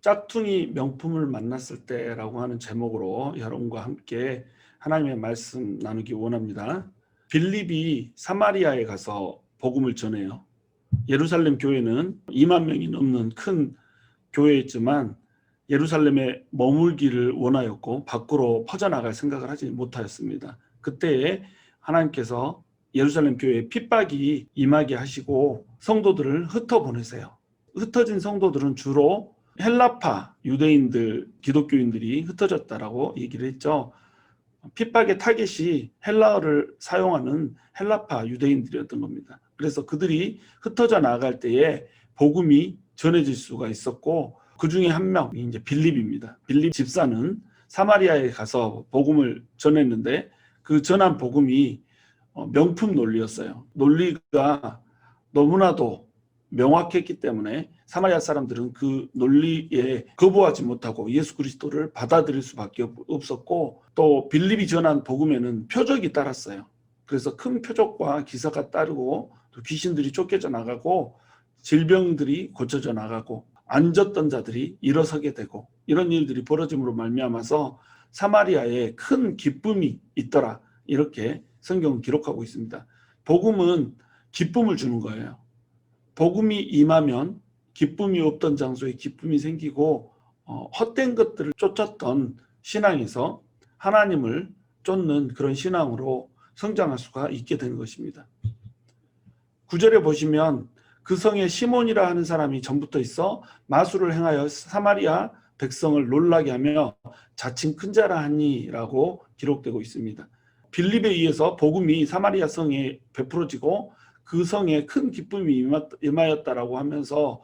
짝퉁이 명품을 만났을 때라고 하는 제목으로 여러분과 함께 하나님의 말씀 나누기 원합니다. 빌립이 사마리아에 가서 복음을 전해요. 예루살렘 교회는 2만 명이 넘는 큰 교회였지만 예루살렘에 머물기를 원하였고 밖으로 퍼져나갈 생각을 하지 못하였습니다. 그때에 하나님께서 예루살렘 교회에 핍박이 임하게 하시고 성도들을 흩어보내세요. 흩어진 성도들은 주로 헬라파 유대인들, 기독교인들이 흩어졌다라고 얘기를 했죠. 핍박의 타겟이 헬라어를 사용하는 헬라파 유대인들이었던 겁니다. 그래서 그들이 흩어져 나갈 때에 복음이 전해질 수가 있었고 그 중에 한 명이 이제 빌립입니다. 빌립 집사는 사마리아에 가서 복음을 전했는데 그 전한 복음이 명품 논리였어요. 논리가 너무나도 명확했기 때문에 사마리아 사람들은 그 논리에 거부하지 못하고 예수 그리스도를 받아들일 수밖에 없었고 또 빌립이 전한 복음에는 표적이 따랐어요. 그래서 큰 표적과 기사가 따르고 또 귀신들이 쫓겨져 나가고 질병들이 고쳐져 나가고 앉았던 자들이 일어서게 되고 이런 일들이 벌어짐으로 말미암아서 사마리아에 큰 기쁨이 있더라. 이렇게 성경은 기록하고 있습니다. 복음은 기쁨을 주는 거예요. 복음이 임하면 기쁨이 없던 장소에 기쁨이 생기고 헛된 것들을 쫓았던 신앙에서 하나님을 쫓는 그런 신앙으로 성장할 수가 있게 되는 것입니다. 9절에 보시면 그 성에 시몬이라 하는 사람이 전부터 있어 마술을 행하여 사마리아 백성을 놀라게 하며 자칭 큰 자라 하니라고 기록되고 있습니다. 빌립에 의해서 복음이 사마리아 성에 베풀어지고 그 성에 큰 기쁨이 임하였다라고 하면서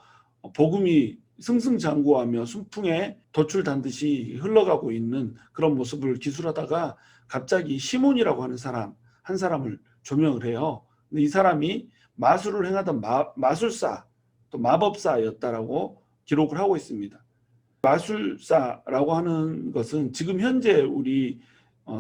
복음이 승승장구하며 순풍에 돛을 단듯이 흘러가고 있는 그런 모습을 기술하다가 갑자기 시몬이라고 하는 사람 한 사람을 조명을 해요. 근데 이 사람이 마술을 행하던 마술사 또 마법사였다라고 기록을 하고 있습니다. 마술사라고 하는 것은 지금 현재 우리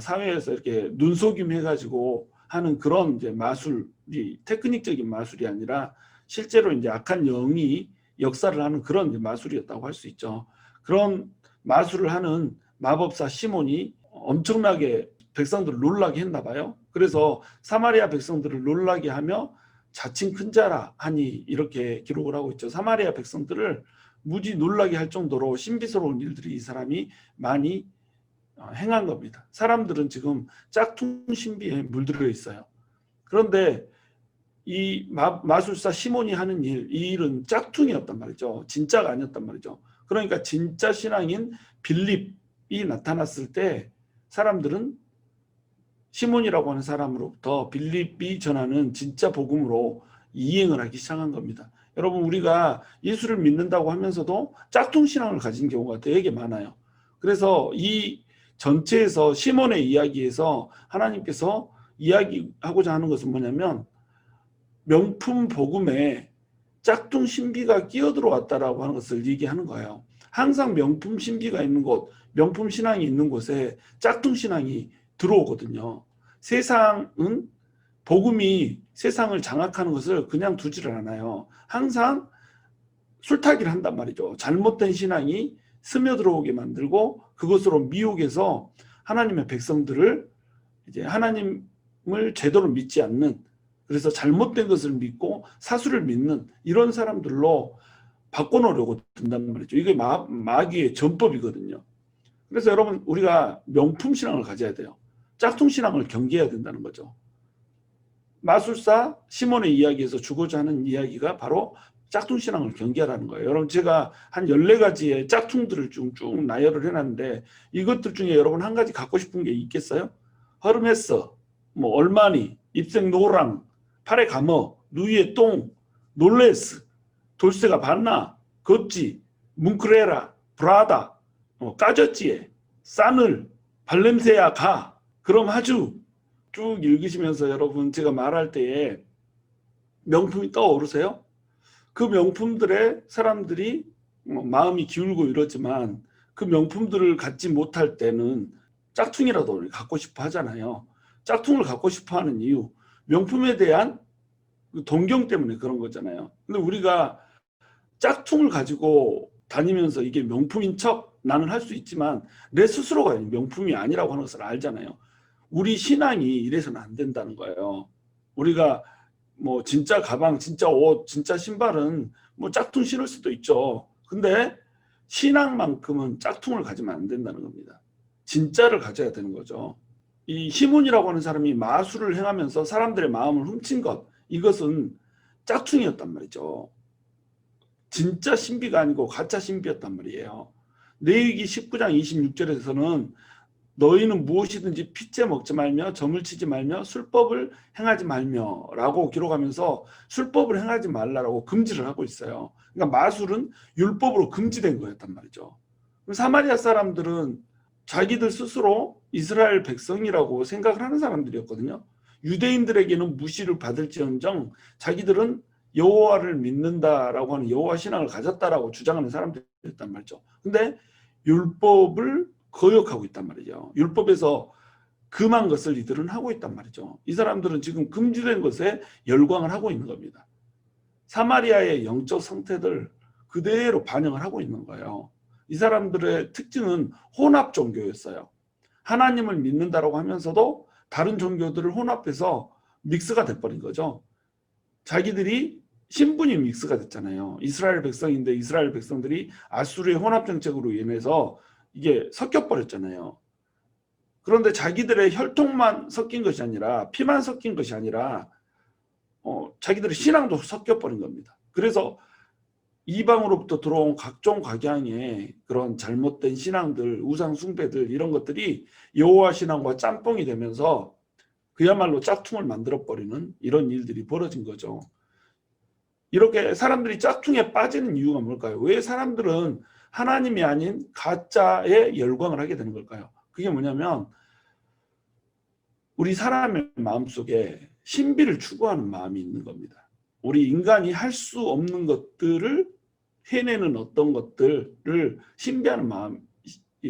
사회에서 이렇게 눈속임 해가지고 하는 그런 이제 마술이 테크닉적인 마술이 아니라 실제로 이제 악한 영이 역사를 하는 그런 이제 마술이었다고 할 수 있죠. 그런 마술을 하는 마법사 시몬이 엄청나게 백성들을 놀라게 했나 봐요. 그래서 사마리아 백성들을 놀라게 하며 자칭 큰 자라 하니 이렇게 기록을 하고 있죠. 사마리아 백성들을 무지 놀라게 할 정도로 신비스러운 일들이 이 사람이 많이 행한 겁니다. 사람들은 지금 짝퉁 신비에 물들어 있어요. 그런데 이 마술사 시몬이 하는 일, 이 일은 짝퉁이었단 말이죠. 진짜가 아니었단 말이죠. 그러니까 진짜 신앙인 빌립이 나타났을 때 사람들은 시몬이라고 하는 사람으로부터 빌립이 전하는 진짜 복음으로 이행을 하기 시작한 겁니다. 여러분 우리가 예수를 믿는다고 하면서도 짝퉁 신앙을 가진 경우가 되게 많아요. 그래서 이 전체에서 시몬의 이야기에서 하나님께서 이야기하고자 하는 것은 뭐냐면 명품 복음에 짝퉁 신비가 끼어들어왔다라고 하는 것을 얘기하는 거예요. 항상 명품 신비가 있는 곳, 명품 신앙이 있는 곳에 짝퉁 신앙이 들어오거든요. 세상은 복음이 세상을 장악하는 것을 그냥 두지를 않아요. 항상 술타기를 한단 말이죠. 잘못된 신앙이 스며들어오게 만들고 그것으로 미혹해서 하나님의 백성들을 이제 하나님을 제대로 믿지 않는, 그래서 잘못된 것을 믿고 사수를 믿는 이런 사람들로 바꿔놓으려고 든단 말이죠. 이게 마귀의 전법이거든요. 그래서 여러분 우리가 명품 신앙을 가져야 돼요. 짝퉁 신앙을 경계해야 된다는 거죠. 마술사 시몬의 이야기에서 주고자 하는 이야기가 바로 짝퉁 신앙을 경계하라는 거예요. 여러분 제가 한 14가지의 짝퉁들을 쭉 나열을 해놨는데 이것들 중에 여러분 한 가지 갖고 싶은 게 있겠어요? 허르메스, 뭐 얼마니, 입생 노랑, 팔에 감어, 누이의 똥, 놀레스, 돌쇠가 반나, 겁지, 뭉크레라, 브라다, 까졌지에, 싸늘, 발냄새야 가, 그럼 아주 쭉 읽으시면서 여러분 제가 말할 때에 명품이 떠오르세요? 그 명품들에 사람들이 마음이 기울고 이러지만 그 명품들을 갖지 못할 때는 짝퉁이라도 갖고 싶어 하잖아요. 짝퉁을 갖고 싶어 하는 이유, 명품에 대한 동경 때문에 그런 거잖아요. 근데 우리가 짝퉁을 가지고 다니면서 이게 명품인 척 나는 할 수 있지만 내 스스로가 명품이 아니라고 하는 것을 알잖아요. 우리 신앙이 이래서는 안 된다는 거예요. 우리가 뭐 진짜 가방, 진짜 옷, 진짜 신발은 뭐 짝퉁 신을 수도 있죠. 근데 신앙만큼은 짝퉁을 가지면 안 된다는 겁니다. 진짜를 가져야 되는 거죠. 이 시몬이라고 하는 사람이 마술을 행하면서 사람들의 마음을 훔친 것, 이것은 짝퉁이었단 말이죠. 진짜 신비가 아니고 가짜 신비였단 말이에요. 레위기 19장 26절에서는 너희는 무엇이든지 핏째 먹지 말며 점을 치지 말며 술법을 행하지 말며 라고 기록하면서 술법을 행하지 말라라고 금지를 하고 있어요. 그러니까 마술은 율법으로 금지된 거였단 말이죠. 사마리아 사람들은 자기들 스스로 이스라엘 백성이라고 생각을 하는 사람들이었거든요. 유대인들에게는 무시를 받을지언정 자기들은 여호와를 믿는다라고 하는 여호와 신앙을 가졌다라고 주장하는 사람들이었단 말이죠. 근데 율법을 거역하고 있단 말이죠. 율법에서 금한 것을 이들은 하고 있단 말이죠. 이 사람들은 지금 금지된 것에 열광을 하고 있는 겁니다. 사마리아의 영적 상태들 그대로 반영을 하고 있는 거예요. 이 사람들의 특징은 혼합 종교였어요. 하나님을 믿는다라고 하면서도 다른 종교들을 혼합해서 믹스가 돼버린 거죠. 자기들이 신분이 믹스가 됐잖아요. 이스라엘 백성인데 이스라엘 백성들이 아수르의 혼합 정책으로 인해서 이게 섞여버렸잖아요. 그런데 자기들의 혈통만 섞인 것이 아니라 피만 섞인 것이 아니라 자기들의 신앙도 섞여버린 겁니다. 그래서 이방으로부터 들어온 각종 각양의 그런 잘못된 신앙들, 우상 숭배들 이런 것들이 여호와 신앙과 짬뽕이 되면서 그야말로 짝퉁을 만들어버리는 이런 일들이 벌어진 거죠. 이렇게 사람들이 짝퉁에 빠지는 이유가 뭘까요? 왜 사람들은 하나님이 아닌 가짜에 열광을 하게 되는 걸까요? 그게 뭐냐면 우리 사람의 마음속에 신비를 추구하는 마음이 있는 겁니다. 우리 인간이 할 수 없는 것들을 해내는 어떤 것들을 신비하는 마음,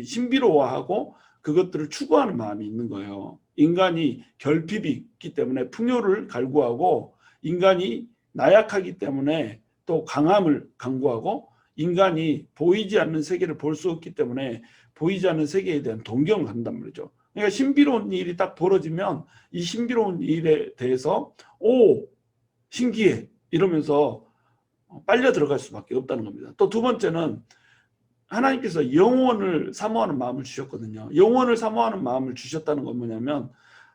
신비로워하고 그것들을 추구하는 마음이 있는 거예요. 인간이 결핍이 있기 때문에 풍요를 갈구하고 인간이 나약하기 때문에 또 강함을 강구하고 인간이 보이지 않는 세계를 볼 수 없기 때문에 보이지 않는 세계에 대한 동경을 한단 말이죠. 그러니까 신비로운 일이 딱 벌어지면 이 신비로운 일에 대해서 오 신기해 이러면서 빨려 들어갈 수밖에 없다는 겁니다. 또 두 번째는 하나님께서 영원을 사모하는 마음을 주셨거든요. 영원을 사모하는 마음을 주셨다는 건 뭐냐면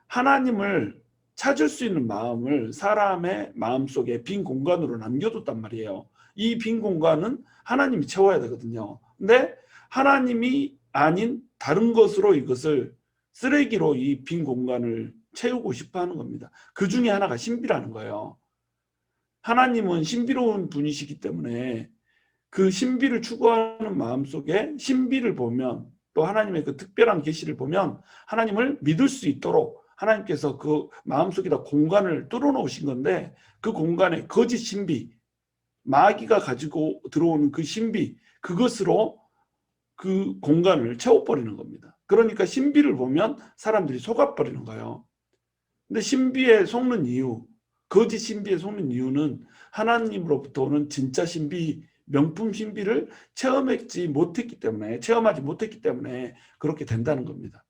하나님을 찾을 수 있는 마음을 사람의 마음속에 빈 공간으로 남겨뒀단 말이에요. 이 빈 공간은 하나님이 채워야 되거든요. 근데 하나님이 아닌 다른 것으로 이것을 쓰레기로 이 빈 공간을 채우고 싶어 하는 겁니다. 그 중에 하나가 신비라는 거예요. 하나님은 신비로운 분이시기 때문에 그 신비를 추구하는 마음속에 신비를 보면 또 하나님의 그 특별한 계시를 보면 하나님을 믿을 수 있도록 하나님께서 그 마음속에다 공간을 뚫어 놓으신 건데 그 공간에 거짓 신비, 마귀가 가지고 들어오는 그 신비, 그것으로 그 공간을 채워버리는 겁니다. 그러니까 신비를 보면 사람들이 속아버리는 거예요. 근데 신비에 속는 이유, 거짓 신비에 속는 이유는 하나님으로부터 오는 진짜 신비, 명품 신비를 체험하지 못했기 때문에 그렇게 된다는 겁니다.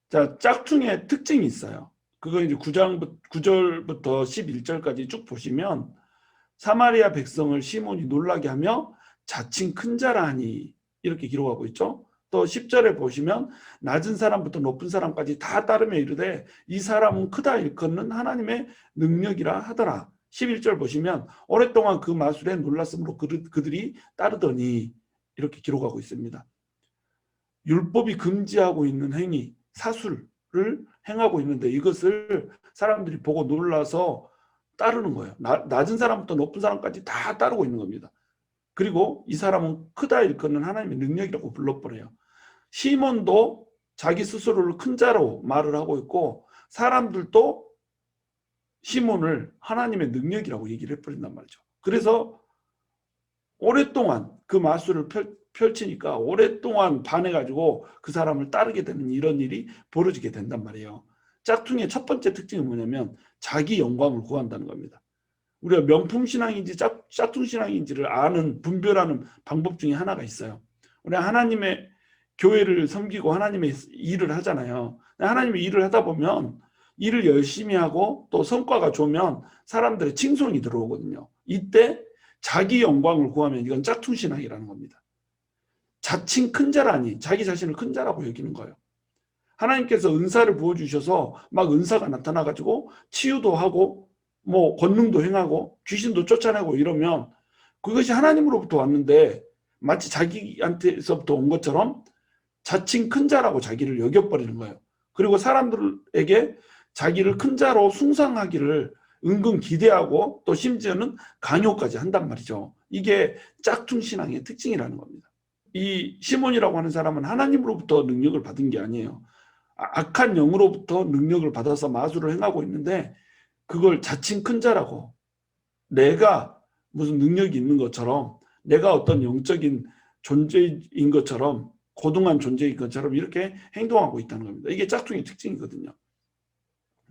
자, 짝퉁의 특징이 있어요. 그거 이제 9절부터 11절까지 쭉 보시면 사마리아 백성을 시몬이 놀라게 하며 자칭 큰 자라 하니 이렇게 기록하고 있죠. 또 10절에 보시면 낮은 사람부터 높은 사람까지 다 따르며 이르되 이 사람은 크다 일컫는 하나님의 능력이라 하더라. 11절 보시면 오랫동안 그 마술에 놀랐으므로 그들이 따르더니 이렇게 기록하고 있습니다. 율법이 금지하고 있는 행위, 사술을 행하고 있는데 이것을 사람들이 보고 놀라서 따르는 거예요. 낮은 사람부터 높은 사람까지 다 따르고 있는 겁니다. 그리고 이 사람은 크다 일컫는 하나님의 능력이라고 불러버려요. 시몬도 자기 스스로를 큰 자로 말을 하고 있고 사람들도 시몬을 하나님의 능력이라고 얘기를 해버린단 말이죠. 그래서 오랫동안 그 마술을 펼치니까 오랫동안 반해가지고 그 사람을 따르게 되는 이런 일이 벌어지게 된단 말이에요. 짝퉁의 첫 번째 특징은 뭐냐면 자기 영광을 구한다는 겁니다. 우리가 명품 신앙인지 짝퉁 신앙인지를 아는 분별하는 방법 중에 하나가 있어요. 우리가 하나님의 교회를 섬기고 하나님의 일을 하잖아요. 하나님의 일을 하다 보면 일을 열심히 하고 또 성과가 좋으면 사람들의 칭송이 들어오거든요. 이때 자기 영광을 구하면 이건 짝퉁 신앙이라는 겁니다. 자칭 큰 자라니 자기 자신을 큰 자라고 여기는 거예요. 하나님께서 은사를 부어주셔서 막 은사가 나타나가지고 치유도 하고 뭐 권능도 행하고 귀신도 쫓아내고 이러면 그것이 하나님으로부터 왔는데 마치 자기한테서부터 온 것처럼 자칭 큰 자라고 자기를 여겨버리는 거예요. 그리고 사람들에게 자기를 큰 자로 숭상하기를 은근 기대하고 또 심지어는 강요까지 한단 말이죠. 이게 짝퉁 신앙의 특징이라는 겁니다. 이 시몬이라고 하는 사람은 하나님으로부터 능력을 받은 게 아니에요. 악한 영으로부터 능력을 받아서 마술을 행하고 있는데 그걸 자칭 큰 자라고, 내가 무슨 능력이 있는 것처럼, 내가 어떤 영적인 존재인 것처럼, 고등한 존재인 것처럼 이렇게 행동하고 있다는 겁니다. 이게 짝퉁의 특징이거든요.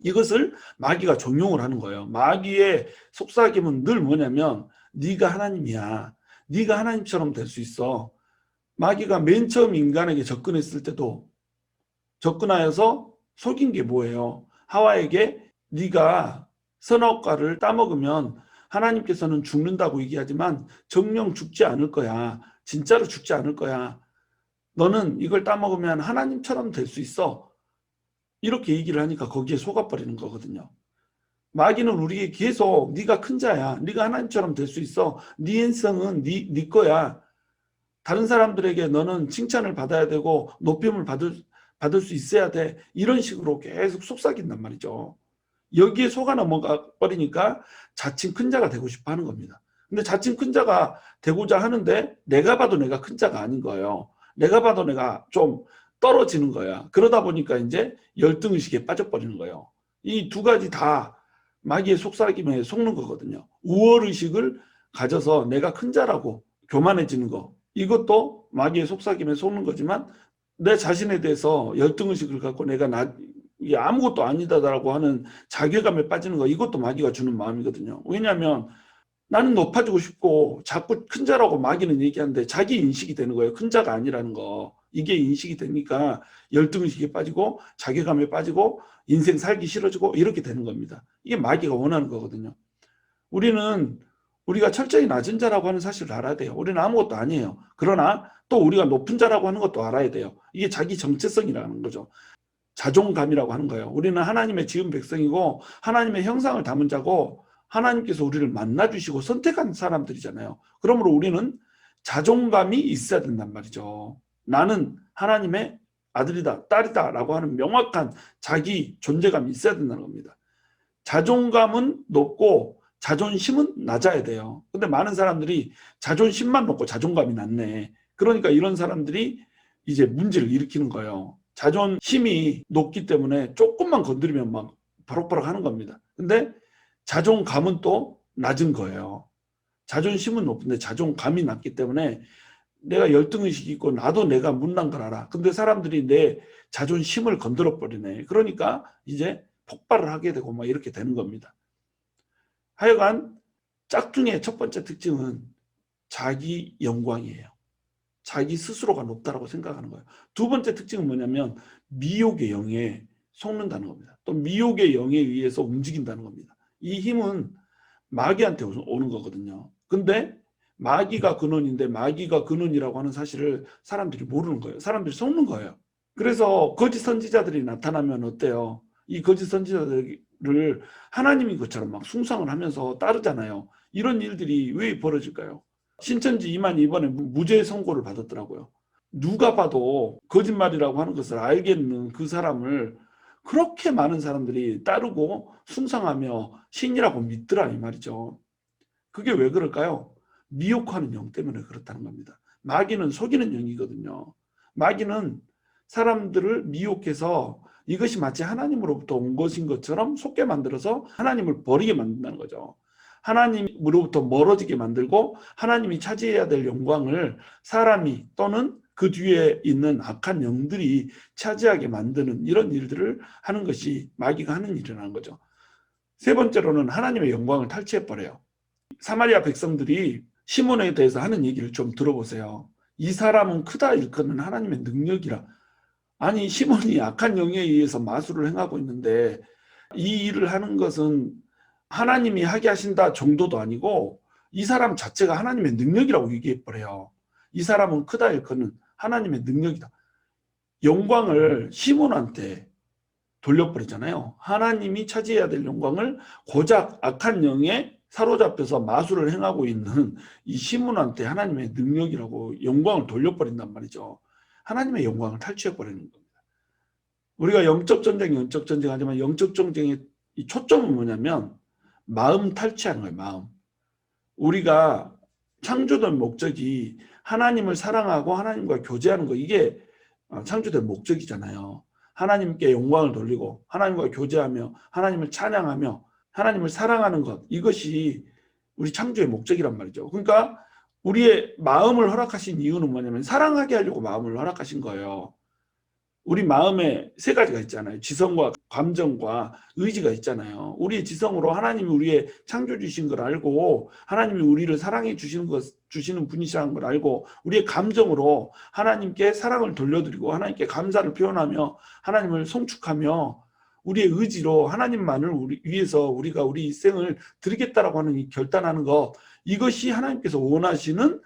이것을 마귀가 종용을 하는 거예요. 마귀의 속삭임은 늘 뭐냐면 네가 하나님이야. 네가 하나님처럼 될 수 있어. 마귀가 맨 처음 인간에게 접근했을 때도 접근하여서 속인 게 뭐예요? 하와에게 네가 선악과를 따먹으면 하나님께서는 죽는다고 얘기하지만 정녕 죽지 않을 거야. 진짜로 죽지 않을 거야. 너는 이걸 따먹으면 하나님처럼 될 수 있어. 이렇게 얘기를 하니까 거기에 속아버리는 거거든요. 마귀는 우리에게 계속 네가 큰 자야. 네가 하나님처럼 될 수 있어. 네 인생은 네 거야. 다른 사람들에게 너는 칭찬을 받아야 되고 높임을 받을 수 있어야 돼. 이런 식으로 계속 속삭인단 말이죠. 여기에 속아 넘어가 버리니까 자칭 큰 자가 되고 싶어 하는 겁니다. 근데 자칭 큰 자가 되고자 하는데 내가 봐도 내가 큰 자가 아닌 거예요. 내가 봐도 내가 좀 떨어지는 거야. 그러다 보니까 이제 열등의식에 빠져버리는 거예요. 이 두 가지 다 마귀의 속삭임에 속는 거거든요. 우월의식을 가져서 내가 큰 자라고 교만해지는 거. 이것도 마귀의 속삭임에 속는 거지만 내 자신에 대해서 열등의식을 갖고 내가 이게 아무것도 아니다라고 하는 자괴감에 빠지는 거, 이것도 마귀가 주는 마음이거든요. 왜냐하면 나는 높아지고 싶고 자꾸 큰 자라고 마귀는 얘기하는데 자기 인식이 되는 거예요. 큰 자가 아니라는 거. 이게 인식이 되니까 열등의식에 빠지고 자괴감에 빠지고 인생 살기 싫어지고 이렇게 되는 겁니다. 이게 마귀가 원하는 거거든요. 우리가 철저히 낮은 자라고 하는 사실을 알아야 돼요. 우리는 아무것도 아니에요. 그러나 또 우리가 높은 자라고 하는 것도 알아야 돼요. 이게 자기 정체성이라는 거죠. 자존감이라고 하는 거예요. 우리는 하나님의 지은 백성이고 하나님의 형상을 담은 자고 하나님께서 우리를 만나주시고 선택한 사람들이잖아요. 그러므로 우리는 자존감이 있어야 된단 말이죠. 나는 하나님의 아들이다, 딸이다 라고 하는 명확한 자기 존재감이 있어야 된다는 겁니다. 자존감은 높고 자존심은 낮아야 돼요. 근데 많은 사람들이 자존심만 높고 자존감이 낮네. 그러니까 이런 사람들이 이제 문제를 일으키는 거예요. 자존심이 높기 때문에 조금만 건드리면 막 버럭버럭 하는 겁니다. 근데 자존감은 또 낮은 거예요. 자존심은 높은데 자존감이 낮기 때문에 내가 열등의식이 있고 나도 내가 못난 걸 알아. 근데 사람들이 내 자존심을 건드려 버리네. 그러니까 이제 폭발을 하게 되고 막 이렇게 되는 겁니다. 하여간 짝퉁의 첫 번째 특징은 자기 영광이에요. 자기 스스로가 높다라고 생각하는 거예요. 두 번째 특징은 뭐냐면 미혹의 영에 속는다는 겁니다. 또 미혹의 영에 의해서 움직인다는 겁니다. 이 힘은 마귀한테 오는 거거든요. 근데 마귀가 근원인데 마귀가 근원이라고 하는 사실을 사람들이 모르는 거예요. 사람들이 속는 거예요. 그래서 거짓 선지자들이 나타나면 어때요? 이 거짓 선지자들을 하나님인 것처럼 막 숭상을 하면서 따르잖아요. 이런 일들이 왜 벌어질까요? 신천지 이만희 이번에 무죄 선고를 받았더라고요. 누가 봐도 거짓말이라고 하는 것을 알겠는 그 사람을 그렇게 많은 사람들이 따르고 숭상하며 신이라고 믿더라 이 말이죠. 그게 왜 그럴까요? 미혹하는 영 때문에 그렇다는 겁니다. 마귀는 속이는 영이거든요. 마귀는 사람들을 미혹해서 이것이 마치 하나님으로부터 온 것인 것처럼 속게 만들어서 하나님을 버리게 만든다는 거죠. 하나님으로부터 멀어지게 만들고 하나님이 차지해야 될 영광을 사람이 또는 그 뒤에 있는 악한 영들이 차지하게 만드는 이런 일들을 하는 것이 마귀가 하는 일이라는 거죠. 세 번째로는 하나님의 영광을 탈취해버려요. 사마리아 백성들이 시몬에 대해서 하는 얘기를 좀 들어보세요. 이 사람은 크다 일컫는 하나님의 능력이라. 아니, 시몬이 악한 영에 의해서 마술을 행하고 있는데 이 일을 하는 것은 하나님이 하게 하신다 정도도 아니고 이 사람 자체가 하나님의 능력이라고 얘기해버려요. 이 사람은 크다 일컫는 하나님의 능력이다. 영광을 시몬한테 돌려버리잖아요. 하나님이 차지해야 될 영광을 고작 악한 영에 사로잡혀서 마술을 행하고 있는 이 시몬한테 하나님의 능력이라고 영광을 돌려버린단 말이죠. 하나님의 영광을 탈취해버리는 겁니다. 우리가 영적 전쟁, 영적 전쟁 하지만 영적 전쟁의 이 초점은 뭐냐면 마음 탈취하는 거예요. 마음. 우리가 창조된 목적이 하나님을 사랑하고 하나님과 교제하는 거, 이게 창조된 목적이잖아요. 하나님께 영광을 돌리고 하나님과 교제하며 하나님을 찬양하며 하나님을 사랑하는 것, 이것이 우리 창조의 목적이란 말이죠. 그러니까 우리의 마음을 허락하신 이유는 뭐냐면 사랑하게 하려고 마음을 허락하신 거예요. 우리 마음에 세 가지가 있잖아요. 지성과 감정과 의지가 있잖아요. 우리의 지성으로 하나님이 우리의 창조주신 걸 알고 하나님이 우리를 사랑해 주시는 분이시라는 걸 알고 우리의 감정으로 하나님께 사랑을 돌려드리고 하나님께 감사를 표현하며 하나님을 송축하며 우리의 의지로 하나님만을 위해서 우리가 우리 일생을 드리겠다라고 하는 이 결단하는 것, 이것이 하나님께서 원하시는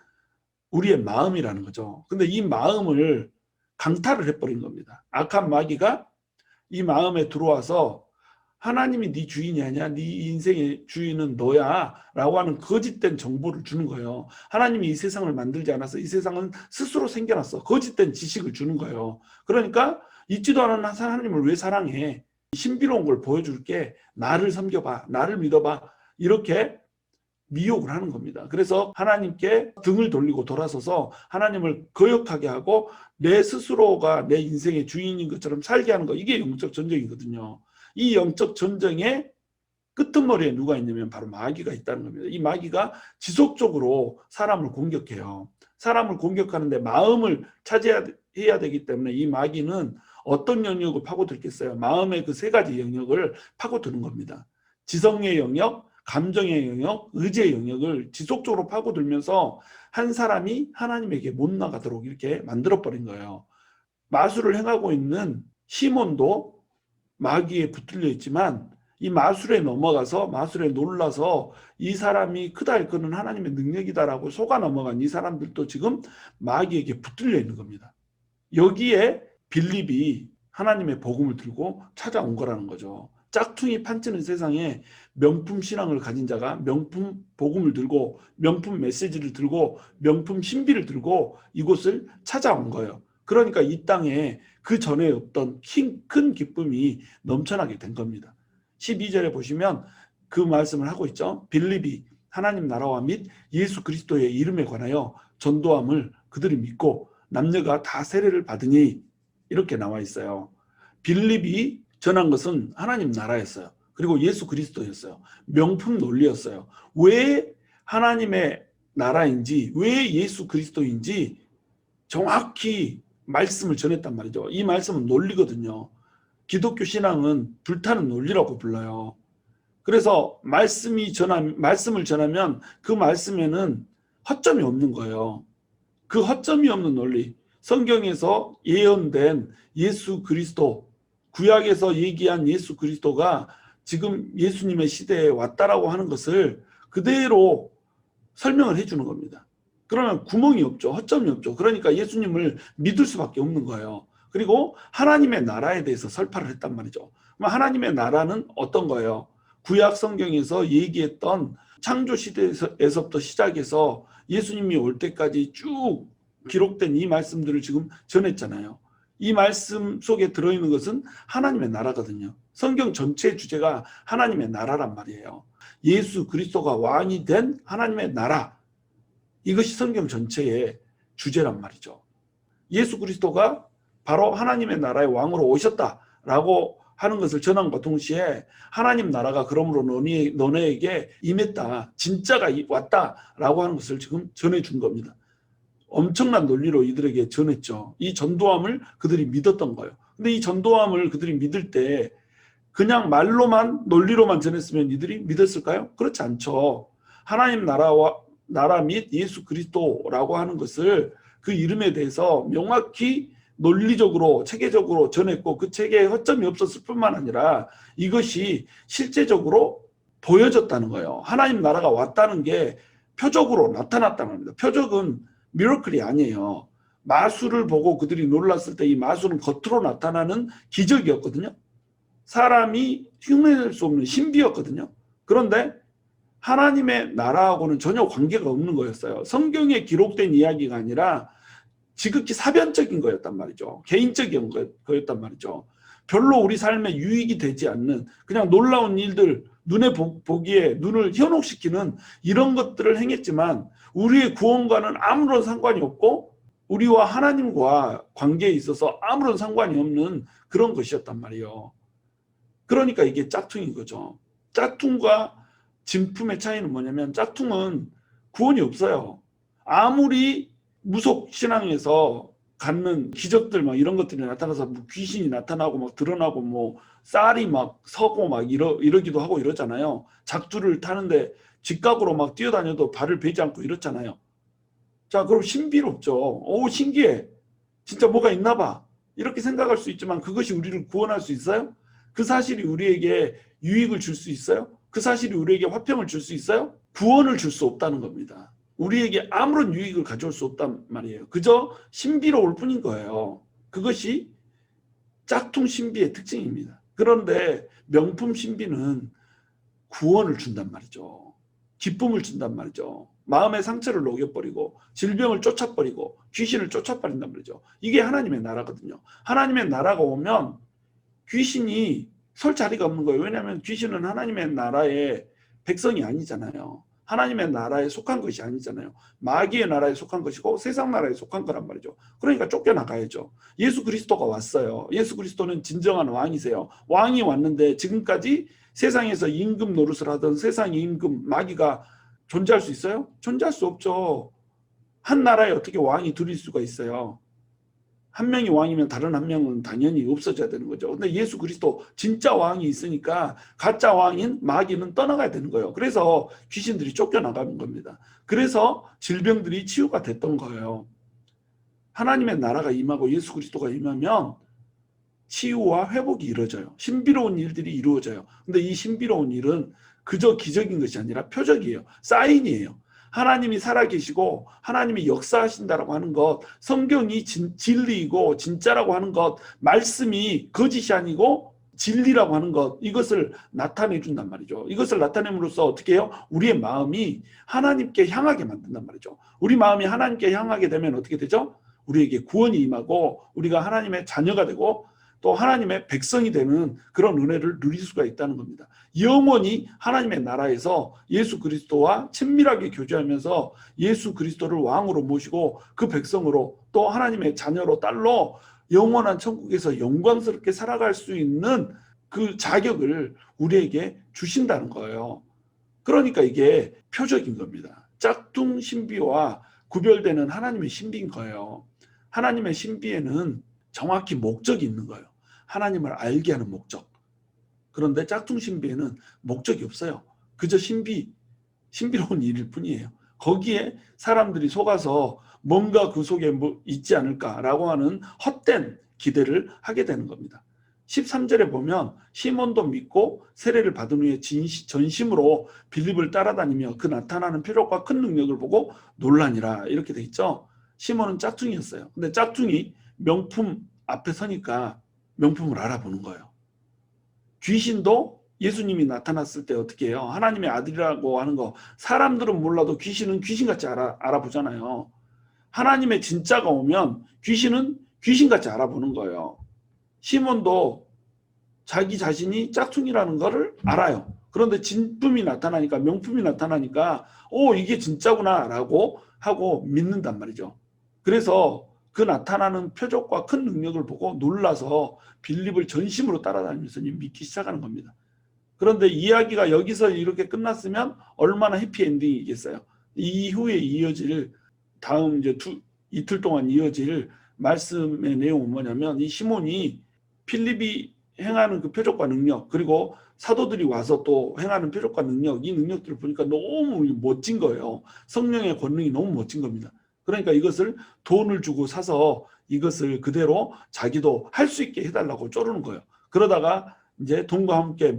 우리의 마음이라는 거죠. 근데 이 마음을 강탈을 해버린 겁니다. 악한 마귀가 이 마음에 들어와서 하나님이 네 주인이 아니야, 네 인생의 주인은 너야 라고 하는 거짓된 정보를 주는 거예요. 하나님이 이 세상을 만들지 않아서 이 세상은 스스로 생겨났어. 거짓된 지식을 주는 거예요. 그러니까 있지도 않은 하나님을 왜 사랑해? 신비로운 걸 보여줄게. 나를 섬겨봐, 나를 믿어봐. 이렇게 미혹을 하는 겁니다. 그래서 하나님께 등을 돌리고 돌아서서 하나님을 거역하게 하고 내 스스로가 내 인생의 주인인 것처럼 살게 하는 거, 이게 영적 전쟁이거든요. 이 영적 전쟁의 끄트머리에 누가 있냐면 바로 마귀가 있다는 겁니다. 이 마귀가 지속적으로 사람을 공격해요. 사람을 공격하는데 마음을 차지해야 되기 때문에 이 마귀는 어떤 영역을 파고들겠어요? 마음의 그 세 가지 영역을 파고드는 겁니다. 지성의 영역, 감정의 영역, 의지의 영역을 지속적으로 파고들면서 한 사람이 하나님에게 못 나가도록 이렇게 만들어버린 거예요. 마술을 행하고 있는 시몬도 마귀에 붙들려 있지만 이 마술에 넘어가서 마술에 놀라서 이 사람이 크다 일컫는 하나님의 능력이다라고 속아 넘어간 이 사람들도 지금 마귀에게 붙들려 있는 겁니다. 여기에 빌립이 하나님의 복음을 들고 찾아온 거라는 거죠. 짝퉁이 판치는 세상에 명품 신앙을 가진 자가 명품 복음을 들고 명품 메시지를 들고 명품 신비를 들고 이곳을 찾아온 거예요. 그러니까 이 땅에 그 전에 없던 큰 기쁨이 넘쳐나게 된 겁니다. 12절에 보시면 그 말씀을 하고 있죠. 빌립이 하나님 나라와 및 예수 그리스도의 이름에 관하여 전도함을 그들이 믿고 남녀가 다 세례를 받으니, 이렇게 나와 있어요. 빌립이 전한 것은 하나님 나라였어요. 그리고 예수 그리스도였어요. 명품 논리였어요. 왜 하나님의 나라인지, 왜 예수 그리스도인지 정확히 말씀을 전했단 말이죠. 이 말씀은 논리거든요. 기독교 신앙은 불타는 논리라고 불러요. 그래서 말씀을 전하면 그 말씀에는 허점이 없는 거예요. 그 허점이 없는 논리, 성경에서 예언된 예수 그리스도, 구약에서 얘기한 예수 그리스도가 지금 예수님의 시대에 왔다라고 하는 것을 그대로 설명을 해주는 겁니다. 그러면 구멍이 없죠. 허점이 없죠. 그러니까 예수님을 믿을 수밖에 없는 거예요. 그리고 하나님의 나라에 대해서 설파를 했단 말이죠. 그럼 하나님의 나라는 어떤 거예요? 구약 성경에서 얘기했던 창조 시대에서부터 시작해서 예수님이 올 때까지 쭉 기록된 이 말씀들을 지금 전했잖아요. 이 말씀 속에 들어있는 것은 하나님의 나라거든요. 성경 전체의 주제가 하나님의 나라란 말이에요. 예수 그리스도가 왕이 된 하나님의 나라, 이것이 성경 전체의 주제란 말이죠. 예수 그리스도가 바로 하나님의 나라의 왕으로 오셨다라고 하는 것을 전함과 동시에 하나님 나라가 그러므로 너네에게 임했다, 진짜가 왔다라고 하는 것을 지금 전해준 겁니다. 엄청난 논리로 이들에게 전했죠. 이 전도함을 그들이 믿었던 거예요. 근데 이 전도함을 그들이 믿을 때 그냥 말로만 논리로만 전했으면 이들이 믿었을까요? 그렇지 않죠. 하나님 나라 및 예수 그리스도라고 하는 것을 그 이름에 대해서 명확히 논리적으로 체계적으로 전했고 그 체계에 허점이 없었을 뿐만 아니라 이것이 실제적으로 보여졌다는 거예요. 하나님 나라가 왔다는 게 표적으로 나타났다는 겁니다. 표적은 미러클이 아니에요. 마술을 보고 그들이 놀랐을 때 이 마술은 겉으로 나타나는 기적이었거든요. 사람이 흉내낼 수 없는 신비였거든요. 그런데 하나님의 나라하고는 전혀 관계가 없는 거였어요. 성경에 기록된 이야기가 아니라 지극히 사변적인 거였단 말이죠. 개인적인 거였단 말이죠. 별로 우리 삶에 유익이 되지 않는 그냥 놀라운 일들, 눈에 보기에 눈을 현혹시키는 이런 것들을 행했지만 우리의 구원과는 아무런 상관이 없고 우리와 하나님과 관계에 있어서 아무런 상관이 없는 그런 것이었단 말이에요. 그러니까 이게 짝퉁인 거죠. 짝퉁과 진품의 차이는 뭐냐면 짝퉁은 구원이 없어요. 아무리 무속 신앙에서 갖는 기적들 막 이런 것들이 나타나서 뭐 귀신이 나타나고 막 드러나고 뭐 쌀이 막 서고 막 이러기도 하고 이러잖아요. 작두를 타는데 직각으로 막 뛰어다녀도 발을 베지 않고 이렇잖아요. 자, 그럼 신비롭죠. 오, 신기해. 진짜 뭐가 있나 봐. 이렇게 생각할 수 있지만 그것이 우리를 구원할 수 있어요? 그 사실이 우리에게 유익을 줄 수 있어요? 그 사실이 우리에게 화평을 줄 수 있어요? 구원을 줄 수 없다는 겁니다. 우리에게 아무런 유익을 가져올 수 없단 말이에요. 그저 신비로울 뿐인 거예요. 그것이 짝퉁 신비의 특징입니다. 그런데 명품 신비는 구원을 준단 말이죠. 기쁨을 준단 말이죠. 마음의 상처를 녹여버리고 질병을 쫓아버리고 귀신을 쫓아버린단 말이죠. 이게 하나님의 나라거든요. 하나님의 나라가 오면 귀신이 설 자리가 없는 거예요. 왜냐하면 귀신은 하나님의 나라의 백성이 아니잖아요. 하나님의 나라에 속한 것이 아니잖아요. 마귀의 나라에 속한 것이고 세상 나라에 속한 거란 말이죠. 그러니까 쫓겨나가야죠. 예수 그리스도가 왔어요. 예수 그리스도는 진정한 왕이세요. 왕이 왔는데 지금까지 세상에서 임금 노릇을 하던 세상의 임금 마귀가 존재할 수 있어요? 존재할 수 없죠. 한 나라에 어떻게 왕이 둘일 수가 있어요? 한 명이 왕이면 다른 한 명은 당연히 없어져야 되는 거죠. 근데 예수 그리스도 진짜 왕이 있으니까 가짜 왕인 마귀는 떠나가야 되는 거예요. 그래서 귀신들이 쫓겨나가는 겁니다. 그래서 질병들이 치유가 됐던 거예요. 하나님의 나라가 임하고 예수 그리스도가 임하면 치유와 회복이 이루어져요. 신비로운 일들이 이루어져요. 근데 이 신비로운 일은 그저 기적인 것이 아니라 표적이에요. 사인이에요. 하나님이 살아계시고 하나님이 역사하신다라고 하는 것, 성경이 진리이고 진짜라고 하는 것, 말씀이 거짓이 아니고 진리라고 하는 것, 이것을 나타내 준단 말이죠. 이것을 나타냄으로써 어떻게 해요? 우리의 마음이 하나님께 향하게 만든단 말이죠. 우리 마음이 하나님께 향하게 되면 어떻게 되죠? 우리에게 구원이 임하고 우리가 하나님의 자녀가 되고 또 하나님의 백성이 되는 그런 은혜를 누릴 수가 있다는 겁니다. 영원히 하나님의 나라에서 예수 그리스도와 친밀하게 교제하면서 예수 그리스도를 왕으로 모시고 그 백성으로 또 하나님의 자녀로 딸로 영원한 천국에서 영광스럽게 살아갈 수 있는 그 자격을 우리에게 주신다는 거예요. 그러니까 이게 표적인 겁니다. 짝퉁 신비와 구별되는 하나님의 신비인 거예요. 하나님의 신비에는 정확히 목적이 있는 거예요. 하나님을 알게 하는 목적. 그런데 짝퉁 신비에는 목적이 없어요. 그저 신비로운 일일 뿐이에요. 거기에 사람들이 속아서 뭔가 그 속에 뭐 있지 않을까라고 하는 헛된 기대를 하게 되는 겁니다. 13절에 보면 시몬도 믿고 세례를 받은 후에 전심으로 빌립을 따라다니며 그 나타나는 표적과 큰 능력을 보고 놀라니라 이렇게 돼 있죠. 시몬은 짝퉁이었어요. 근데 짝퉁이 명품 앞에 서니까 명품을 알아보는 거예요. 귀신도 예수님이 나타났을 때 어떻게 해요? 하나님의 아들이라고 하는 거 사람들은 몰라도 귀신은 귀신같이 알아보잖아요. 하나님의 진짜가 오면 귀신은 귀신같이 알아보는 거예요. 시몬도 자기 자신이 짝퉁이라는 거를 알아요. 그런데 진품이 나타나니까 명품이 나타나니까 이게 진짜구나 라고 하고 믿는단 말이죠. 그래서 그 나타나는 표적과 큰 능력을 보고 놀라서 빌립을 전심으로 따라다니면서 믿기 시작하는 겁니다. 그런데 이야기가 여기서 이렇게 끝났으면 얼마나 해피엔딩이겠어요. 이후에 이어질 다음 이제 이틀 동안 이어질 말씀의 내용은 뭐냐면 이 시몬이 빌립이 행하는 그 표적과 능력, 그리고 사도들이 와서 또 행하는 표적과 능력, 이 능력들을 보니까 너무 멋진 거예요. 성령의 권능이 너무 멋진 겁니다. 그러니까 이것을 돈을 주고 사서 이것을 그대로 자기도 할 수 있게 해달라고 쪼르는 거예요. 그러다가 이제 돈과 함께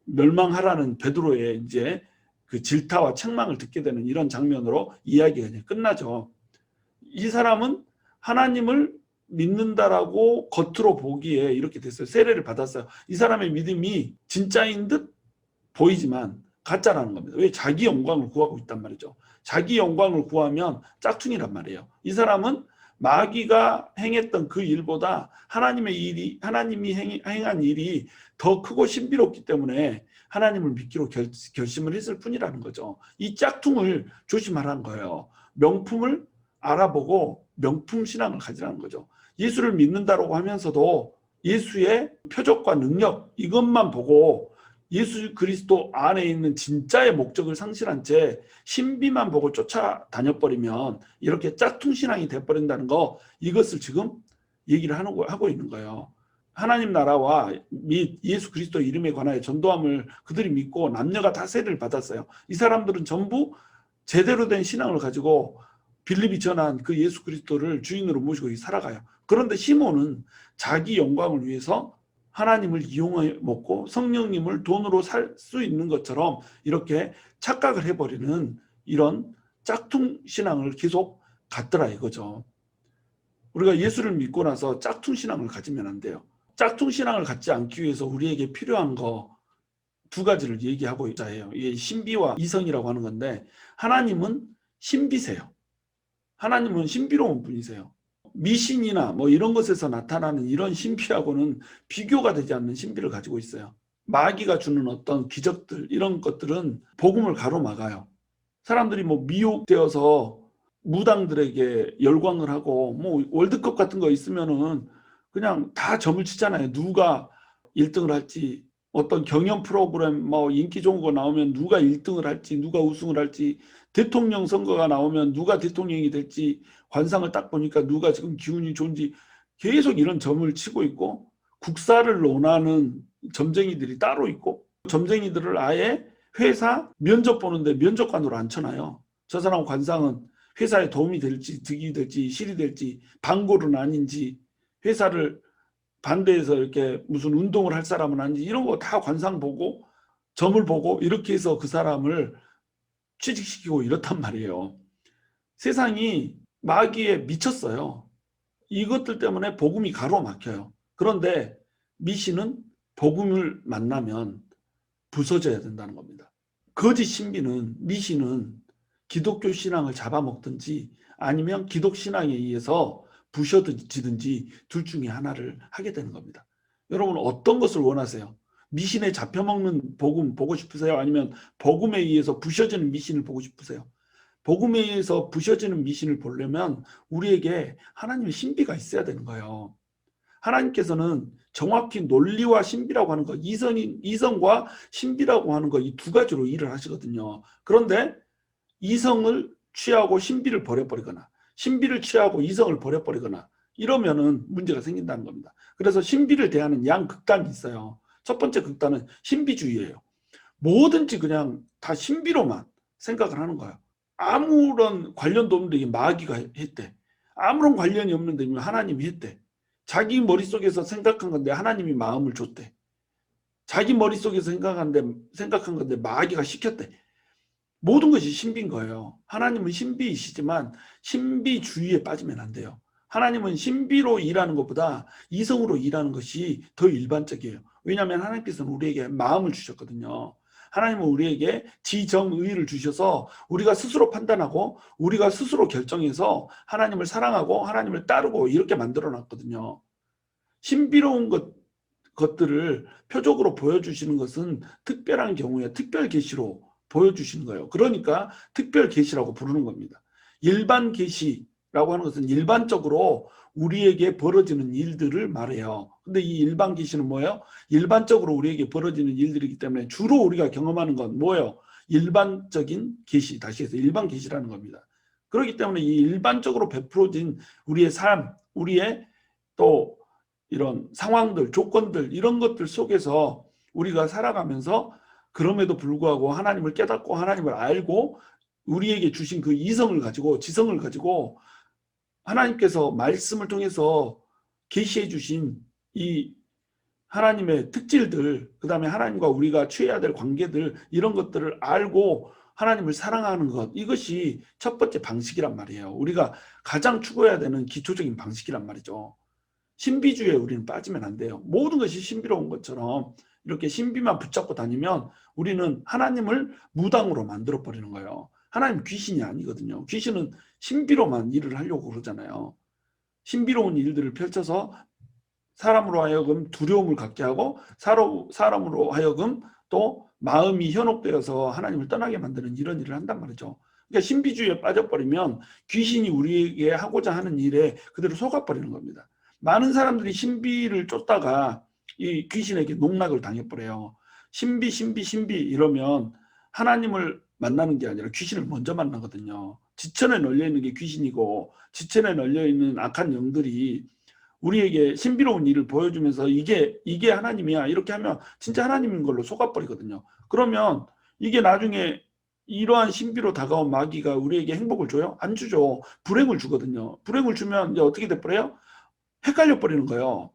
멸망하라는 베드로의 이제 그 질타와 책망을 듣게 되는 이런 장면으로 이야기가 이제 끝나죠. 이 사람은 하나님을 믿는다라고 겉으로 보기에 이렇게 됐어요. 세례를 받았어요. 이 사람의 믿음이 진짜인 듯 보이지만 가짜라는 겁니다. 왜? 자기 영광을 구하고 있단 말이죠. 자기 영광을 구하면 짝퉁이란 말이에요. 이 사람은 마귀가 행했던 그 일보다 하나님이 행한 일이 더 크고 신비롭기 때문에 하나님을 믿기로 결심을 했을 뿐이라는 거죠. 이 짝퉁을 조심하라는 거예요. 명품을 알아보고 명품 신앙을 가지라는 거죠. 예수를 믿는다라고 하면서도 예수의 표적과 능력 이것만 보고 예수 그리스도 안에 있는 진짜의 목적을 상실한 채 신비만 보고 쫓아다녀버리면 이렇게 짝퉁 신앙이 돼버린다는 거, 이것을 지금 얘기를 하고 있는 거예요. 하나님 나라와 및 예수 그리스도 이름에 관하여 전도함을 그들이 믿고 남녀가 다 세례를 받았어요. 이 사람들은 전부 제대로 된 신앙을 가지고 빌립이 전한 그 예수 그리스도를 주인으로 모시고 살아가요. 그런데 시몬은 자기 영광을 위해서 하나님을 이용해 먹고 성령님을 돈으로 살 수 있는 것처럼 이렇게 착각을 해버리는 이런 짝퉁 신앙을 계속 갖더라 이거죠. 우리가 예수를 믿고 나서 짝퉁 신앙을 가지면 안 돼요. 짝퉁 신앙을 갖지 않기 위해서 우리에게 필요한 거 두 가지를 얘기하고 있자 해요. 이게 신비와 이성이라고 하는 건데, 하나님은 신비세요. 하나님은 신비로운 분이세요. 미신이나 뭐 이런 것에서 나타나는 이런 신비하고는 비교가 되지 않는 신비를 가지고 있어요. 마귀가 주는 어떤 기적들 이런 것들은 복음을 가로막아요. 사람들이 뭐 미혹되어서 무당들에게 열광을 하고 뭐 월드컵 같은 거 있으면은 그냥 다 점을 치잖아요. 누가 1등을 할지, 어떤 경연 프로그램 뭐 인기 좋은 거 나오면 누가 1등을 할지, 누가 우승을 할지, 대통령 선거가 나오면 누가 대통령이 될지 관상을 딱 보니까 누가 지금 기운이 좋은지 계속 이런 점을 치고 있고, 국사를 논하는 점쟁이들이 따로 있고, 점쟁이들을 아예 회사 면접 보는데 면접관으로 앉혀놔요. 저 사람 관상은 회사에 도움이 될지 득이 될지 실이 될지 방골은 아닌지, 회사를 반대해서 이렇게 무슨 운동을 할 사람은 아닌지 이런 거 다 관상 보고 점을 보고 이렇게 해서 그 사람을 취직시키고 이렇단 말이에요. 세상이 마귀에 미쳤어요. 이것들 때문에 복음이 가로막혀요. 그런데 미신은 복음을 만나면 부서져야 된다는 겁니다. 거짓 신비는, 미신은 기독교 신앙을 잡아먹든지 아니면 기독 신앙에 의해서 부셔지든지 둘 중에 하나를 하게 되는 겁니다. 여러분 어떤 것을 원하세요? 미신에 잡혀먹는 복음 보고 싶으세요? 아니면 복음에 의해서 부셔지는 미신을 보고 싶으세요? 복음에 의해서 부셔지는 미신을 보려면 우리에게 하나님의 신비가 있어야 되는 거예요. 하나님께서는 정확히 논리와 신비라고 하는 것, 이성과 신비라고 하는 것, 이 두 가지로 일을 하시거든요. 그런데 이성을 취하고 신비를 버려버리거나 신비를 취하고 이성을 버려버리거나 이러면은 문제가 생긴다는 겁니다. 그래서 신비를 대하는 양극단이 있어요. 첫 번째 극단은 신비주의예요. 뭐든지 그냥 다 신비로만 생각을 하는 거예요. 아무런 관련도 없는데 마귀가 했대. 아무런 관련이 없는데 하나님이 했대. 자기 머릿속에서 생각한 건데 하나님이 마음을 줬대. 자기 머릿속에서 생각한 건데 마귀가 시켰대. 모든 것이 신비인 거예요. 하나님은 신비이시지만 신비주의에 빠지면 안 돼요. 하나님은 신비로 일하는 것보다 이성으로 일하는 것이 더 일반적이에요. 왜냐하면 하나님께서는 우리에게 마음을 주셨거든요. 하나님은 우리에게 지정의를 주셔서 우리가 스스로 판단하고 우리가 스스로 결정해서 하나님을 사랑하고 하나님을 따르고 이렇게 만들어 놨거든요. 신비로운 것들을 표적으로 보여주시는 것은 특별한 경우에 특별 계시로 보여주시는 거예요. 그러니까 특별 계시라고 부르는 겁니다. 일반 계시라고 하는 것은 일반적으로 우리에게 벌어지는 일들을 말해요. 근데 이 일반 계시는 뭐예요? 일반적으로 우리에게 벌어지는 일들이기 때문에 주로 우리가 경험하는 건 뭐예요? 일반적인 계시, 다시 해서 일반 계시라는 겁니다. 그렇기 때문에 이 일반적으로 베풀어진 우리의 삶, 우리의 또 이런 상황들, 조건들 이런 것들 속에서 우리가 살아가면서 그럼에도 불구하고 하나님을 깨닫고 하나님을 알고 우리에게 주신 그 이성을 가지고 지성을 가지고 하나님께서 말씀을 통해서 계시해 주신 이 하나님의 특질들, 그 다음에 하나님과 우리가 취해야 될 관계들 이런 것들을 알고 하나님을 사랑하는 것, 이것이 첫 번째 방식이란 말이에요. 우리가 가장 추구해야 되는 기초적인 방식이란 말이죠. 신비주의에 우리는 빠지면 안 돼요. 모든 것이 신비로운 것처럼 이렇게 신비만 붙잡고 다니면 우리는 하나님을 무당으로 만들어 버리는 거예요. 하나님 귀신이 아니거든요. 귀신은 신비로만 일을 하려고 그러잖아요. 신비로운 일들을 펼쳐서 사람으로 하여금 두려움을 갖게 하고 사람으로 하여금 또 마음이 현혹되어서 하나님을 떠나게 만드는 이런 일을 한단 말이죠. 그러니까 신비주의에 빠져버리면 귀신이 우리에게 하고자 하는 일에 그대로 속아버리는 겁니다. 많은 사람들이 신비를 쫓다가 이 귀신에게 농락을 당해버려요. 신비 이러면 하나님을 만나는 게 아니라 귀신을 먼저 만나거든요. 지천에 널려있는 게 귀신이고 지천에 널려있는 악한 영들이 우리에게 신비로운 일을 보여주면서 이게 하나님이야 이렇게 하면 진짜 하나님인 걸로 속아버리거든요. 그러면 이게 나중에 이러한 신비로 다가온 마귀가 우리에게 행복을 줘요? 안 주죠. 불행을 주거든요. 불행을 주면 이제 어떻게 돼버려요? 헷갈려 버리는 거예요.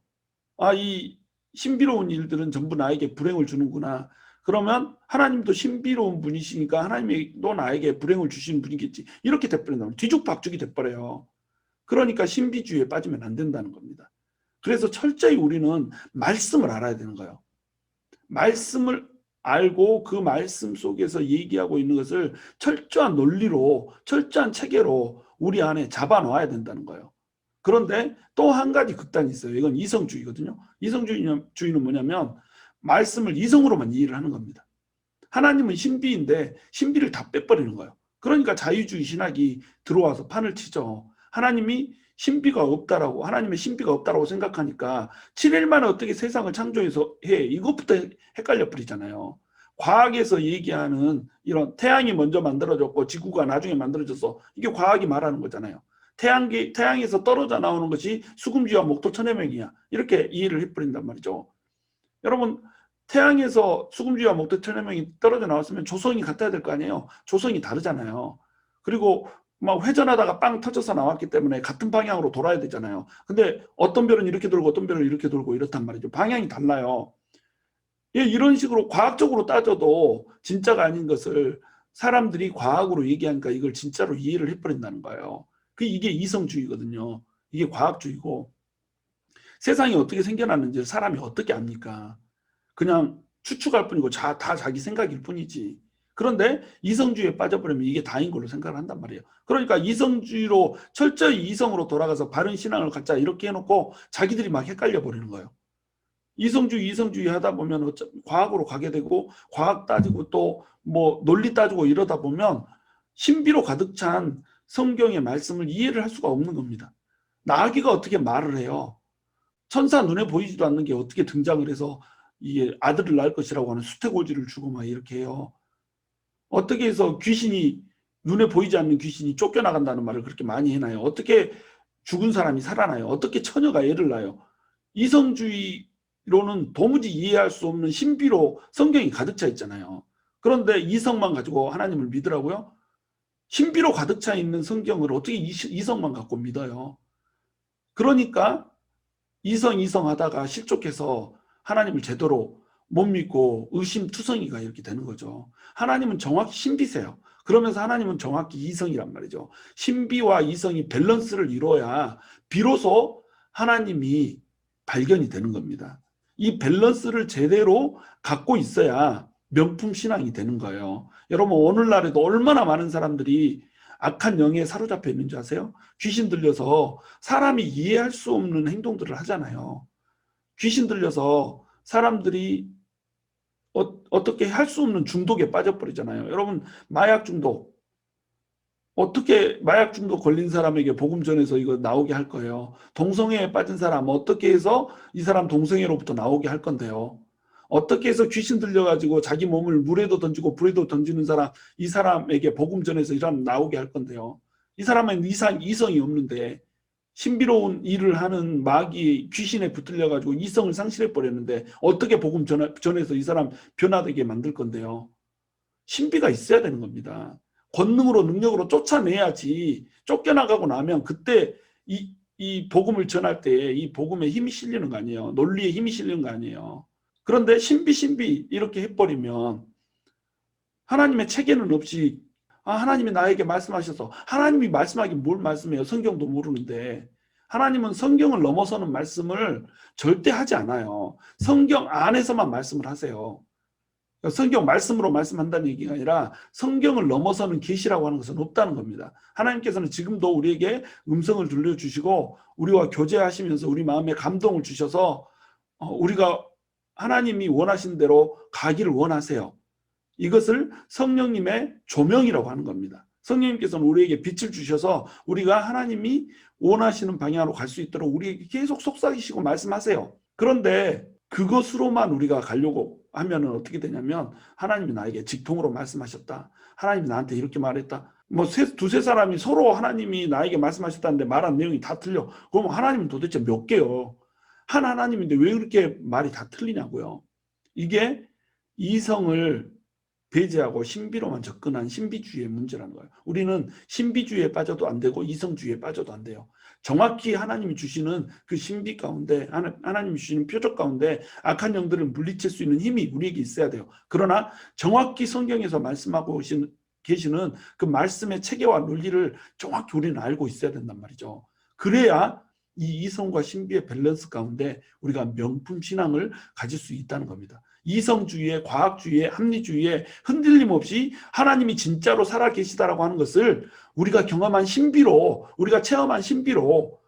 아, 이 신비로운 일들은 전부 나에게 불행을 주는구나. 그러면 하나님도 신비로운 분이시니까 하나님도 나에게 불행을 주시는 분이겠지. 이렇게 돼버린다면 뒤죽박죽이 돼버려요. 그러니까 신비주의에 빠지면 안 된다는 겁니다. 그래서 철저히 우리는 말씀을 알아야 되는 거예요. 말씀을 알고 그 말씀 속에서 얘기하고 있는 것을 철저한 논리로, 철저한 체계로 우리 안에 잡아놔야 된다는 거예요. 그런데 또 한 가지 극단이 있어요. 이건 이성주의거든요. 이성주의는 뭐냐면 말씀을 이성으로만 이해를 하는 겁니다. 하나님은 신비인데 신비를 다 빼버리는 거예요. 그러니까 자유주의 신학이 들어와서 판을 치죠. 하나님의 신비가 없다라고 생각하니까 7일 만에 어떻게 세상을 창조해서 해, 이것부터 헷갈려 버리잖아요. 과학에서 얘기하는 이런 태양이 먼저 만들어졌고 지구가 나중에 만들어져서 이게 과학이 말하는 거잖아요. 태양에서 떨어져 나오는 것이 수금지와 목도 천해명이야. 이렇게 이해를 해버린단 말이죠. 여러분, 태양에서 수금지와 목도 천해명이 떨어져 나왔으면 조성이 같아야 될 거 아니에요. 조성이 다르잖아요. 그리고 막 회전하다가 빵 터져서 나왔기 때문에 같은 방향으로 돌아야 되잖아요. 근데 어떤 별은 이렇게 돌고 어떤 별은 이렇게 돌고 이렇단 말이죠. 방향이 달라요. 예, 이런 식으로 과학적으로 따져도 진짜가 아닌 것을 사람들이 과학으로 얘기하니까 이걸 진짜로 이해를 해버린다는 거예요. 이게 이성주의거든요. 이게 과학주의고 세상이 어떻게 생겨났는지 사람이 어떻게 압니까? 그냥 추측할 뿐이고 다 자기 생각일 뿐이지. 그런데 이성주의에 빠져버리면 이게 다인 걸로 생각을 한단 말이에요. 그러니까 이성주의로 철저히 이성으로 돌아가서 바른 신앙을 갖자 이렇게 해놓고 자기들이 막 헷갈려 버리는 거예요. 이성주의 하다 보면 과학으로 가게 되고 과학 따지고 또 뭐 논리 따지고 이러다 보면 신비로 가득 찬 성경의 말씀을 이해를 할 수가 없는 겁니다. 나귀가 어떻게 말을 해요? 천사 눈에 보이지도 않는 게 어떻게 등장을 해서 이게 아들을 낳을 것이라고 하는 수태고지를 주고 막 이렇게 해요. 어떻게 해서 눈에 보이지 않는 귀신이 쫓겨나간다는 말을 그렇게 많이 해놔요. 어떻게 죽은 사람이 살아나요? 어떻게 처녀가 애를 낳아요? 이성주의로는 도무지 이해할 수 없는 신비로 성경이 가득 차 있잖아요. 그런데 이성만 가지고 하나님을 믿으라고요? 신비로 가득 차 있는 성경을 어떻게 이성만 갖고 믿어요? 그러니까 이성 하다가 실족해서 하나님을 제대로 못 믿고 의심투성이가 이렇게 되는 거죠. 하나님은 정확히 신비세요. 그러면서 하나님은 정확히 이성이란 말이죠. 신비와 이성이 밸런스를 이루어야 비로소 하나님이 발견이 되는 겁니다. 이 밸런스를 제대로 갖고 있어야 명품 신앙이 되는 거예요. 여러분, 오늘날에도 얼마나 많은 사람들이 악한 영에 사로잡혀 있는 줄 아세요? 귀신 들려서 사람이 이해할 수 없는 행동들을 하잖아요. 귀신 들려서 사람들이 어떻게 할 수 없는 중독에 빠져버리잖아요. 여러분, 마약 중독. 어떻게 마약 중독 걸린 사람에게 복음 전해서 이거 나오게 할 거예요? 동성애에 빠진 사람 어떻게 해서 이 사람 동성애로부터 나오게 할 건데요? 어떻게 해서 귀신 들려가지고 자기 몸을 물에도 던지고 불에도 던지는 사람, 이 사람에게 복음 전해서 이 사람 나오게 할 건데요? 이 사람은 이성이 없는데 신비로운 일을 하는 마귀 귀신에 붙들려 가지고 이성을 상실해 버렸는데 어떻게 복음 전해서 이 사람 변화되게 만들 건데요. 신비가 있어야 되는 겁니다. 권능으로 능력으로 쫓아내야지. 쫓겨나가고 나면 그때 이 복음을 전할 때 이 복음에 힘이 실리는 거 아니에요. 논리에 힘이 실리는 거 아니에요. 그런데 신비 이렇게 해버리면 하나님의 체계는 없이 하나님이 나에게 말씀하셔서 하나님이 말씀하긴 뭘 말씀해요. 성경도 모르는데. 하나님은 성경을 넘어서는 말씀을 절대 하지 않아요. 성경 안에서만 말씀을 하세요. 성경 말씀으로 말씀한다는 얘기가 아니라 성경을 넘어서는 계시라고 하는 것은 없다는 겁니다. 하나님께서는 지금도 우리에게 음성을 들려주시고 우리와 교제하시면서 우리 마음에 감동을 주셔서 우리가 하나님이 원하신 대로 가기를 원하세요. 이것을 성령님의 조명이라고 하는 겁니다. 성령님께서는 우리에게 빛을 주셔서 우리가 하나님이 원하시는 방향으로 갈 수 있도록 우리에게 계속 속삭이시고 말씀하세요. 그런데 그것으로만 우리가 가려고 하면 어떻게 되냐면 하나님이 나에게 직통으로 말씀하셨다. 하나님이 나한테 이렇게 말했다. 뭐 두세 사람이 서로 하나님이 나에게 말씀하셨다는데 말한 내용이 다 틀려. 그럼 하나님은 도대체 몇 개요? 한 하나님인데 왜 그렇게 말이 다 틀리냐고요. 이게 이성을 배제하고 신비로만 접근한 신비주의의 문제라는 거예요. 우리는 신비주의에 빠져도 안 되고 이성주의에 빠져도 안 돼요. 정확히 하나님이 주시는 그 신비 가운데 하나님이 주시는 표적 가운데 악한 영들을 물리칠 수 있는 힘이 우리에게 있어야 돼요. 그러나 정확히 성경에서 말씀하고 계시는 그 말씀의 체계와 논리를 정확히 우리는 알고 있어야 된단 말이죠. 그래야 이 이성과 신비의 밸런스 가운데 우리가 명품 신앙을 가질 수 있다는 겁니다. 이성주의에 과학주의에 합리주의에 흔들림 없이 하나님이 진짜로 살아 계시다라고 하는 것을 우리가 경험한 신비로 우리가 체험한 신비로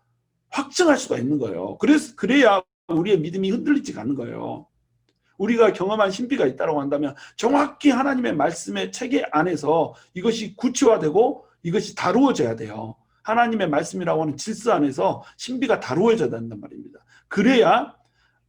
확증할 수가 있는 거예요. 그래야 우리의 믿음이 흔들리지 않는 거예요. 우리가 경험한 신비가 있다고 한다면 정확히 하나님의 말씀의 체계 안에서 이것이 구체화되고 이것이 다루어져야 돼요. 하나님의 말씀이라고 하는 질서 안에서 신비가 다루어져야 된단 말입니다. 그래야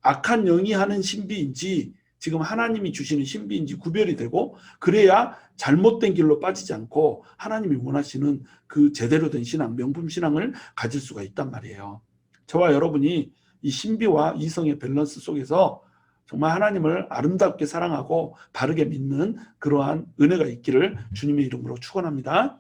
악한 영이 하는 신비인지 지금 하나님이 주시는 신비인지 구별이 되고 그래야 잘못된 길로 빠지지 않고 하나님이 원하시는 그 제대로 된 신앙, 명품 신앙을 가질 수가 있단 말이에요. 저와 여러분이 이 신비와 이성의 밸런스 속에서 정말 하나님을 아름답게 사랑하고 바르게 믿는 그러한 은혜가 있기를 주님의 이름으로 축원합니다.